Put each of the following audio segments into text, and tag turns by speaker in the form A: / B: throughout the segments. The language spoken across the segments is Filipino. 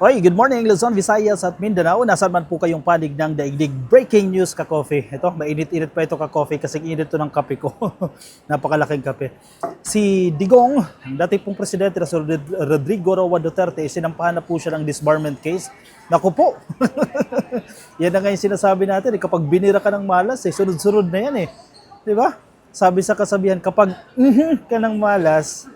A: Hoy, good morning Luzon, Visayas at Mindanao. Nasaan man po kayong panig ng daigdig. Breaking news ka-coffee. Ito, mainit-init pa ito ka-coffee kasi init ito ng kape ko. Napakalaking kape. Si Digong, ang dati pong presidente na si Rodrigo Roa Duterte, sinampahan na po siya ng disbarment case. Naku po! Yan na nga yung sinasabi natin. Kapag binira ka ng malas, sunod-sunod na yan eh. Di ba? Sabi sa kasabihan, kapag ka ng malas,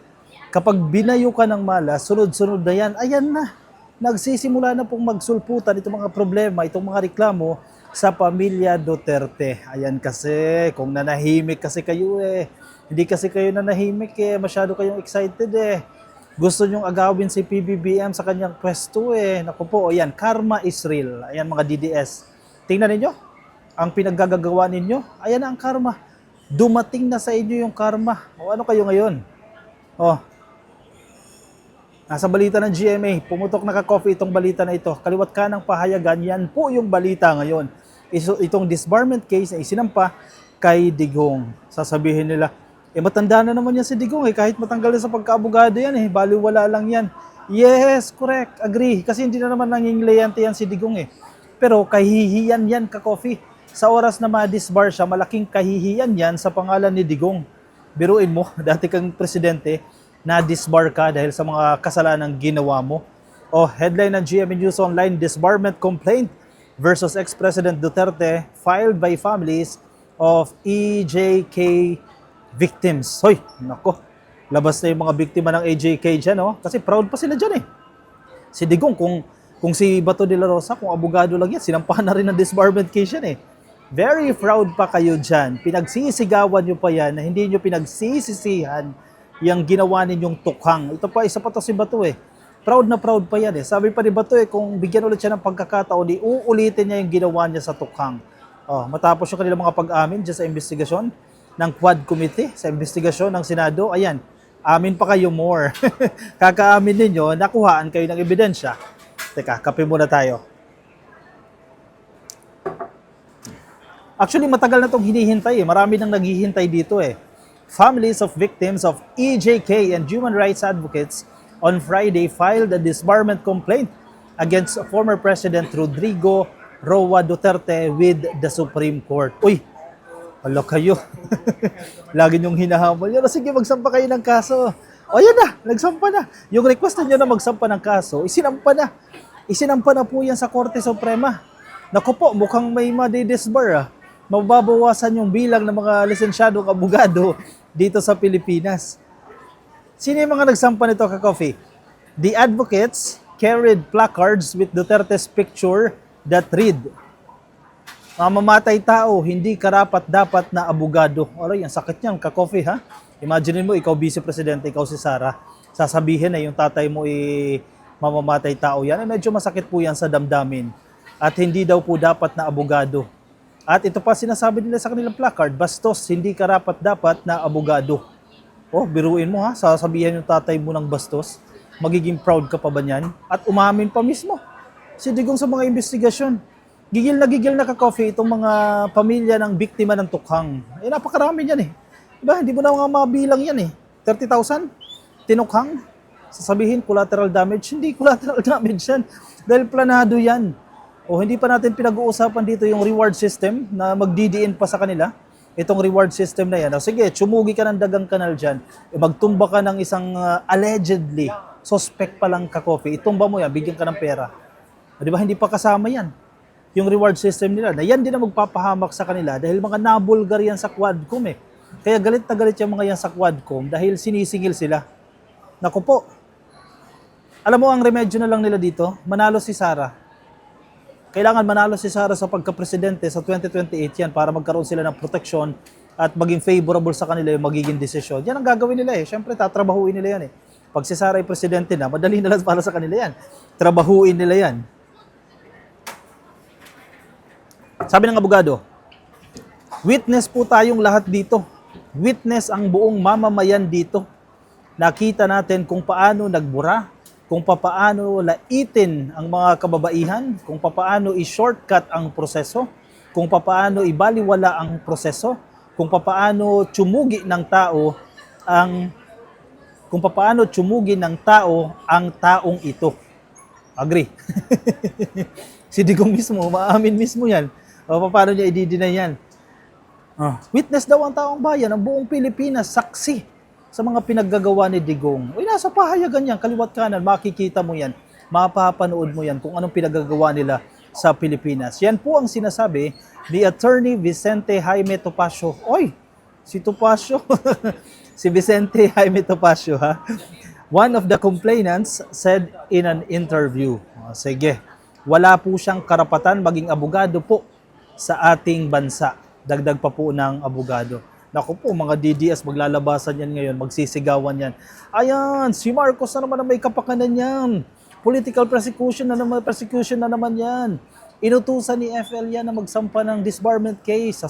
A: kapag binayo ka ng malas, sunod-sunod na yan. Ayan na. Nagsisimula na pong magsulputan itong mga problema, itong mga reklamo sa pamilya Duterte. Ayan kasi, kung nanahimik kasi kayo hindi kasi kayo nanahimik masyado kayong excited Gusto nyong agawin si PBBM sa kanyang pwesto Naku po, ayan, karma is real. Ayan mga DDS. Tingnan ninyo, ang pinaggagawa ninyo, ayan ang karma. Dumating na sa inyo yung karma. O ano kayo ngayon? Nasa balita ng GMA, pumutok na ka-coffee itong balita na ito. Kaliwat ka ng pahayagan, yan po yung balita ngayon. Itong disbarment case na isinampa kay Digong. Sasabihin nila, matanda na naman yan si Digong kahit matanggal na sa pagkaabogado yan baliwala lang yan. Yes, correct, agree. Kasi hindi na naman nanginglayante yan si Digong Pero kahihiyan yan ka-coffee. Sa oras na ma-disbar siya, malaking kahihiyan yan sa pangalan ni Digong. Biruin mo, dati kang presidente, na-disbar ka dahil sa mga kasalanang ginawa mo. Headline ng GMA News Online, disbarment complaint versus ex-President Duterte filed by families of EJK victims. Hoy, nako, labas na yung mga biktima ng EJK dyan, kasi proud pa sila dyan Si Digong, kung si Bato de la Rosa, kung abogado lang yan, sinampahan na rin ng disbarment case yan Very proud pa kayo dyan. Pinagsisigawan nyo pa yan na hindi nyo pinagsisisihan yung ginawa ninyong tukhang. Ito pa, isa pa to si Bato Proud na proud pa yan Sabi pa ni Bato kung bigyan ulit siya ng pagkakataon, uulitin niya yung ginawa niya sa tukhang. Matapos yung kanilang mga pag-amin dyan sa investigasyon ng Quad Committee, sa investigasyon ng Senado, ayan, amin pa kayo more. Kakaamin ninyo, nakuhaan kayo ng ebidensya. Teka, kape muna tayo. Actually, matagal na itong hinihintay Marami nang naghihintay dito Families of victims of EJK and human rights advocates on Friday filed a disbarment complaint against former President Rodrigo Roa Duterte with the Supreme Court. Uy, hala kayo. Lagi niyong hinahamon. Sige, magsampa kayo ng kaso. Yan na, nagsampa na. Yung request niyo na magsampa ng kaso, isinampa na. Isinampa na po yan sa Korte Suprema. Naku po, mukhang may madidisbar mababawasan yung bilang ng mga lisensyadong abogado dito sa Pilipinas. Sino yung mga nagsampa nito ka-coffee? The advocates carried placards with Duterte's picture that read, "Mamamatay tao, hindi karapat-dapat na abogado." Aray, ang sakit niyan ka-coffee Imagine mo, ikaw vice-presidente, ikaw si Sara, sasabihin na yung tatay mo mamamatay tao yan. Medyo masakit po yan sa damdamin. At hindi daw po dapat na abogado. At ito pa sinasabi nila sa kanilang placard, bastos, hindi karapat-dapat na abogado. Biruin mo sasabihin yung tatay mo ng bastos, magiging proud ka pa ba niyan? At umamin pa mismo si Digong sa mga investigasyon. Gigil na ka-coffee itong mga pamilya ng biktima ng tukhang. Napakarami yan Diba? Hindi mo na mga mabilang yan 30,000? Tinukhang? Sasabihin, collateral damage? Hindi collateral damage yan. Dahil planado yan. Hindi pa natin pinag-uusapan dito yung reward system na magdidiin pa sa kanila. Itong reward system na yan. Sige, tsumugi ka ng dagang kanal dyan. Magtumba ka ng isang allegedly suspect pa lang ka-coffee. Itumba mo yan, bigyan ka ng pera. Di ba? Hindi pa kasama yan. Yung reward system nila. Na yan din ang magpapahamak sa kanila dahil mga nabulgar yan sa Quadcom Kaya galit na galit yung mga yan sa Quadcom dahil sinisingil sila. Naku po. Alam mo ang remedyo na lang nila dito? Manalo si Sara. Kailangan manalo si Sara sa pagka-presidente sa 2028 yan para magkaroon sila ng proteksyon at maging favorable sa kanila yung magiging desisyon. Yan ang gagawin nila Siyempre, tatrabahuin nila yan Pag si Sara ay presidente na, madali na lang para sa kanila yan. Trabahuin nila yan. Sabi ng abogado, witness po tayong lahat dito. Witness ang buong mamamayan dito. Nakita natin kung paano nagbura, kung papaano laitin ang mga kababaihan, kung papaano i-shortcut ang proseso, kung papaano ibaliwala ang proseso, kung papaano tsumugi ng tao ang kung paano tsumugin ng tao ang taong ito. Agree? Si Digong mismo, maamin mismo yan. O paano niya i-deny yan? Witness daw ang taong bayan, ang buong Pilipinas, saksi sa mga pinaggagawa ni Digong. Uy, nasa pahayagan yan, kaliwat kanan, makikita mo yan, mapapanood mo yan kung anong pinaggagawa nila sa Pilipinas. Yan po ang sinasabi ni Attorney Vicente Jaime Topacio. Oy, si Topacio. Si Vicente Jaime Topacio, ha? One of the complainants said in an interview, sige, wala po siyang karapatan maging abogado po sa ating bansa. Dagdag pa po ng abogado. Naku po, mga DDS, maglalabasan yan ngayon, magsisigawan yan. Ayan, si Marcos na naman ang may kapakanan yan. Political persecution na naman yan. Inutusan ni FL yan na magsampa ng disbarment case.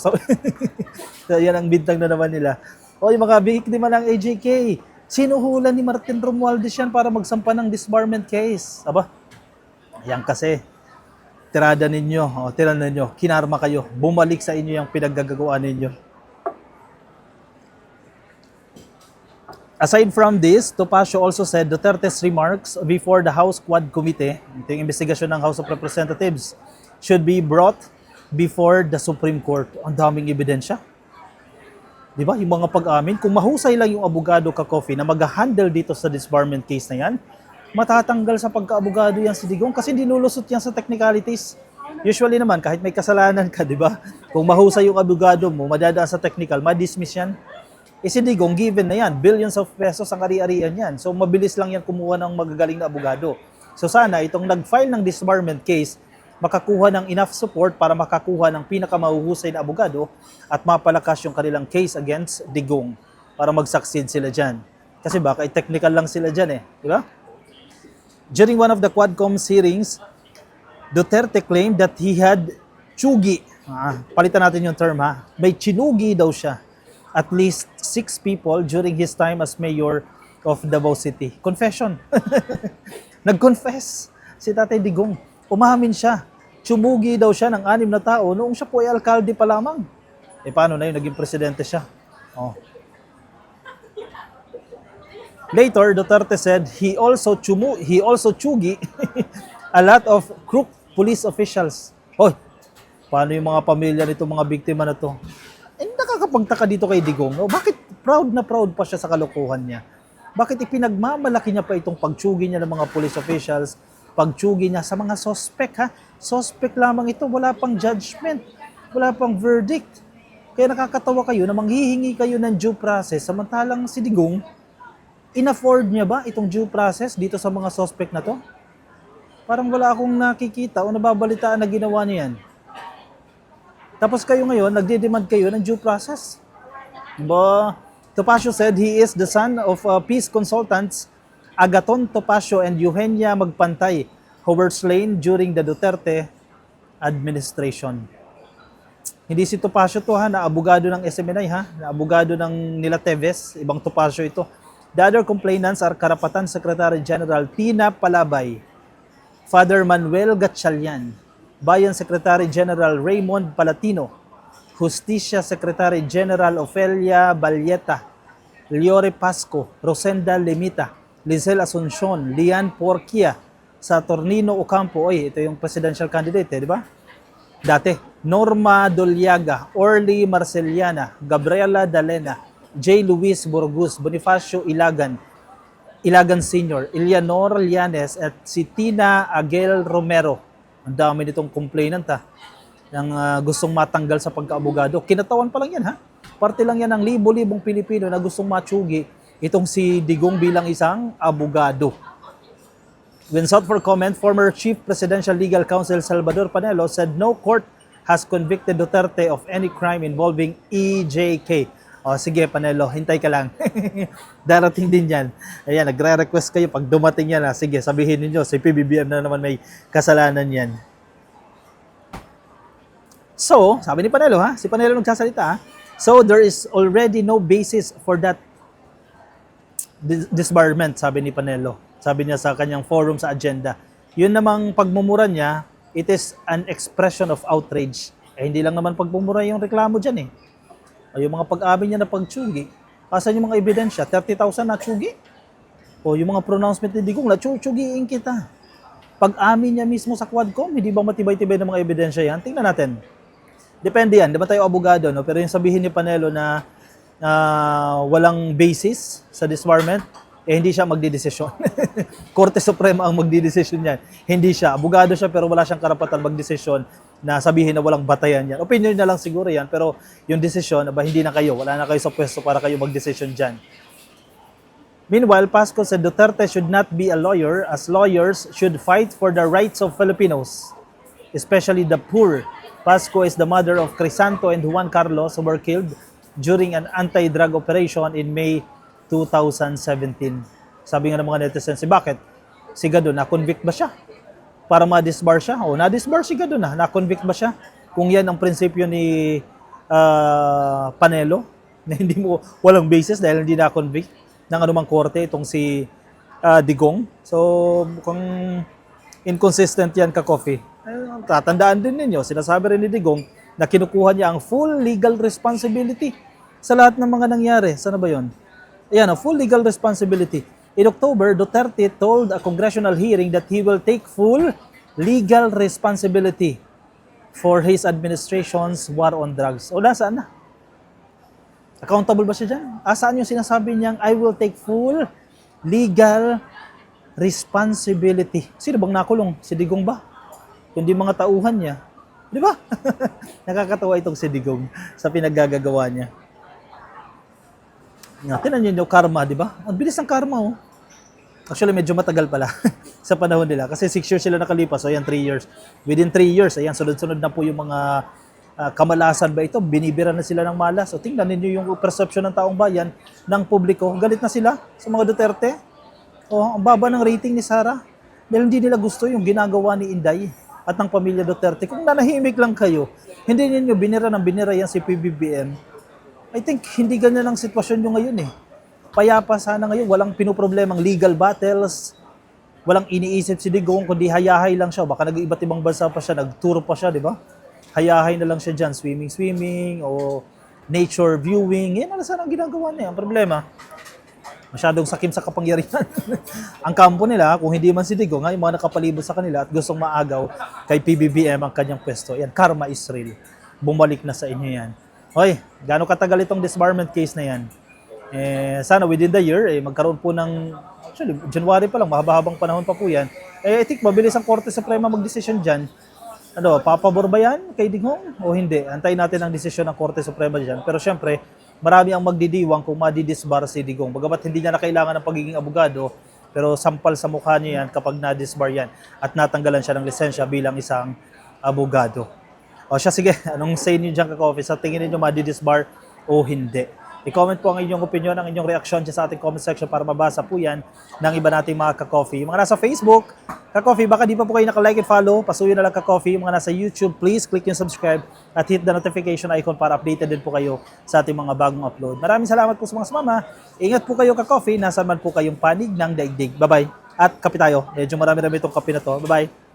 A: Yan ang bintang na naman nila. O yung mga biktima ng AJK, sinuhulan ni Martin Romualdez yan para magsampa ng disbarment case. Aba, yan kasi, tirada ninyo, kinarma kayo, bumalik sa inyo yung pinaggagawa ninyo. Aside from this, Topacio also said Duterte's remarks before the House Quad Committee, ito yung investigasyon ng House of Representatives, should be brought before the Supreme Court. Ang daming ebidensya. Di ba? Yung mga pag-amin, kung mahusay lang yung abogado ka-coffee na mag-handle dito sa disbarment case na yan, matatanggal sa pagka-abogado yan si Digong kasi nilulusot yan sa technicalities. Usually naman, kahit may kasalanan ka, di ba? Kung mahusay yung abogado mo, madadaan sa technical, ma-dismiss yan. Eh si Digong, given na yan, billions of pesos ang ari-arian yan. So mabilis lang yan kumuha ng magagaling na abogado. So sana, itong nag-file ng disbarment case, makakuha ng enough support para makakuha ng pinakamahuhusay na abogado at mapalakas yung kanilang case against Digong para mag-succeed sila dyan. Kasi baka technical lang sila dyan di ba? During one of the Quadcom's hearings, Duterte claimed that he had tsugi. Palitan natin yung term May chinugi daw siya. At least 6 people during his time as mayor of Davao City. Confession. Nag-confess si Tatay Digong. Umamin siya. Tsumugi daw siya ng 6 na tao noong siya po ay alkalde pa lamang. Paano na yun? Naging presidente siya. Later, Duterte said he also tsugi a lot of crook police officials. Paano yung mga pamilya nito, mga biktima na to? Nakakapagtaka dito kay Digong. Bakit proud na proud pa siya sa kalokohan niya? Bakit ipinagmamalaki niya pa itong pagtsugi niya ng mga police officials, pagtsugi niya sa mga suspect Suspect lamang ito, wala pang judgment, wala pang verdict. Kaya nakakatawa kayo na manghihingi kayo ng due process, samantalang si Digong, in-afford niya ba itong due process dito sa mga suspect na to? Parang wala akong nakikita o nababalitaan na ginawa niyan. Tapos kayo ngayon, nagde-demand kayo ng due process. Topacio said he is the son of peace consultants Agaton Topacio and Eugenia Magpantay, who were slain during the Duterte administration. Hindi si Topacio to na abogado ng SMNI na abogado ng nila Teves, ibang Topacio ito. The other complainants are Karapatan Secretary General Tina Palabay, Father Manuel Gatchalian, Bayan Secretary General Raymond Palatino, Justicia Secretary General Ofelia Balyeta, Liore Pasco, Rosenda Lemita, Lizel Asuncion, Lian Porquia, Saturnino Ocampo, ito yung presidential candidate, di ba? Dati, Norma Doliaga, Orly Marceliana, Gabriela Dalena, J. Luis Burgos, Bonifacio Ilagan Sr., Eleanor Llanes, at si Tina Aguel Romero. Ang dami nitong complainant ng gustong matanggal sa pagkaabogado. Kinatawan pa lang yan Parte lang yan ng libo-libong Pilipino na gustong matsugi itong si Digong bilang isang abogado. When sought for comment, former Chief Presidential Legal Counsel Salvador Panelo said no court has convicted Duterte of any crime involving EJK. Sige Panelo, hintay ka lang. Darating din yan. Ayan, nagre-request kayo pag dumating yan. Sige, sabihin niyo si PBBM na naman may kasalanan yan. So, sabi ni Panelo si Panelo nagsasalita so there is already no basis for that disbarment, sabi ni Panelo. Sabi niya sa kanyang forum sa agenda. Yun namang pagmumura niya, it is an expression of outrage. Hindi lang naman pagmumura yung reklamo dyan Yung mga pag-amin niya na pagtsugi, Asan yung mga ebidensya? 30,000 na tsugi? O yung mga pronouncement ni Digong, natsugiin kita. Pag-amin niya mismo sa Quadcom, hindi ba matibay-tibay ng mga ebidensya yan? Tingnan natin. Depende yan. Di ba tayo abogado, no? Pero yung sabihin ni Panelo na walang basis sa disbarment, hindi siya magdidesisyon. Korte Suprema ang magdidesisyon yan. Hindi siya. Abogado siya pero wala siyang karapatan magdesisyon na sabihin na walang batayan yan. Opinion na lang siguro yan, pero yung desisyon, hindi na kayo. Wala na kayo sa pwesto para kayo magdesisyon dyan. Meanwhile, Pasco said Duterte should not be a lawyer as lawyers should fight for the rights of Filipinos, especially the poor. Pasco is the mother of Crisanto and Juan Carlos who were killed during an anti-drug operation in May 2017. Sabi nga ng mga netizens, bakit? Si Gado, na-convict ba siya? Para ma-disbar siya? O, na-disbar si Gado na-convict ba siya? Kung yan ang prinsipyo ni Panelo, na hindi mo walang basis dahil hindi na-convict ng anumang korte itong si Digong. So, mukhang inconsistent yan ka-coffee. Tatandaan din ninyo, sinasabi rin ni Digong na kinukuha niya ang full legal responsibility sa lahat ng mga nangyari. Sana ba yun? Ayan, full legal responsibility. In October, Duterte told a congressional hearing that he will take full legal responsibility for his administration's war on drugs. O, nasaan na? Accountable ba siya dyan? Saan yung sinasabi niyang, I will take full legal responsibility? Sino bang nakulong? Si Digong ba? Kundi mga tauhan niya. Di ba? Nakakatawa itong si Digong sa pinaggagawa niya. Tinan niyo yung karma, di ba? Ang bilis ng karma, oh. Actually, medyo matagal pala sa panahon nila. Kasi 6 years sila nakalipas. So, ayan, 3 years. Within 3 years, ayan, sunod-sunod na po yung mga kamalasan ba ito? Binibira na sila ng malas. So, tingnan ninyo yung perception ng taong bayan, ng publiko. Galit na sila sa mga Duterte. Ang baba ng rating ni Sara. Dahil hindi nila gusto yung ginagawa ni Inday at ng pamilya Duterte. Kung nanahimik lang kayo, hindi ninyo binira ng binira yan si PBBM. I think hindi ganyan ang sitwasyon nyo ngayon eh. Payapa sana ngayon, walang pinoproblemang legal battles, walang iniisip si Digong, kundi hayahay lang siya. Baka nag-iba't ibang bansa pa siya, nag-tour pa siya, di ba? Hayahay na lang siya dyan, swimming, o nature viewing. Yan na sana ang ginagawa niya. Ang problema, masyadong sakim sa kapangyarihan. Ang kampo nila, kung hindi man si Digong, yung mga nakapalibot sa kanila at gustong maagaw kay PBBM ang kanyang pwesto. Yan, karma is real. Bumalik na sa inyo yan. Hoy, gaano katagal itong disbarment case na yan? Sana within the year, magkaroon po ng, actually, January pa lang, mahaba-habang panahon pa po yan. I think mabilis ang Korte Suprema magdesisyon dyan. Papabor ba yan kay Digong o hindi? Antayin natin ang desisyon ng Korte Suprema dyan. Pero syempre, marami ang magdidiwang kung madidisbar si Digong. Bagamat hindi niya na kailangan ng pagiging abogado, pero sampal sa mukha niya yan kapag na-disbar yan at natanggalan siya ng lisensya bilang isang abogado. O siya, sige, anong say niyo dyan ka-coffee? Sa tingin niyo madidisbar o hindi? I-comment po ang inyong opinion, ang inyong reaksyon sa ating comment section para mabasa po yan ng iba nating mga ka-coffee. Yung mga nasa Facebook, ka-coffee, baka di pa po kayo naka-like and follow, pasuyo na lang ka-coffee. Yung mga nasa YouTube, please click yung subscribe at hit the notification icon para updated din po kayo sa ating mga bagong upload. Maraming salamat po sa mga sumama. Ingat po kayo ka-coffee, nasaan man po kayong panig ng daigdig. Bye-bye. At kape tayo. Medyo marami-rami itong kape na to. Bye-bye.